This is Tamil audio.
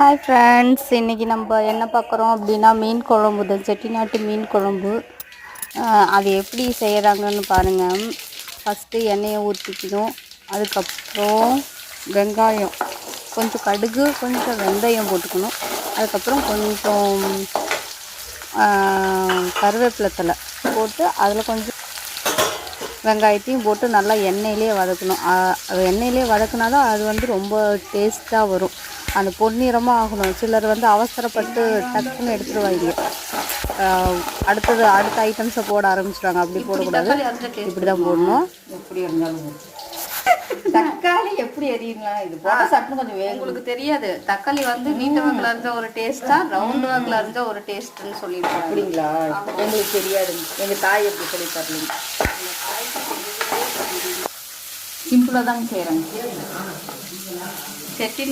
ஹாய் ஃப்ரெண்ட்ஸ், இன்றைக்கி நம்ம என்ன பார்க்குறோம் அப்படின்னா மீன் குழம்பு தான். செட்டிநாட்டு மீன் குழம்பு. அது எப்படி செய்கிறாங்கன்னு பாருங்கள். ஃபஸ்ட்டு எண்ணெயை ஊற்றிக்கணும். அதுக்கப்புறம் வெங்காயம், கொஞ்சம் கடுகு, கொஞ்சம் வெந்தயம் போட்டுக்கணும். அதுக்கப்புறம் கொஞ்சம் கருவேப்பிலை தழை போட்டு அதில் கொஞ்சம் வெங்காயத்தையும் போட்டு நல்லா எண்ணெயிலே வதக்கணும். எண்ணெயிலே வதக்குனா தான் அது ரொம்ப டேஸ்ட்டாக வரும். அந்த பொன்னிறமாக ஆகணும். சிலர் அவசரப்பட்டு டக்குன்னு எடுத்துருவாங்க. அடுத்த ஐட்டம்ஸை போட ஆரம்பிச்சிடுவாங்க. அப்படி போடக்கூடாது, இப்படி தான் போடணும். எப்படி இருந்தாலும் தக்காளி எப்படி எரியலாம், இது போட்ட சட்னு கொஞ்சம் வேணும். உங்களுக்கு தெரியாது, தக்காளி நீட்ட வாக்கில் இருந்த ஒரு டேஸ்ட்டா, ரவுண்டு வாக்கில் இருந்த ஒரு டேஸ்ட்டுன்னு சொல்லிட்டு. அப்படிங்களா? எங்களுக்கு தெரியாது. எங்கள் தாய் எப்படி சொல்லி தரலீங்க. சிம்பிளாக தாங்க செய்கிறேன். செட்டிநாட்டு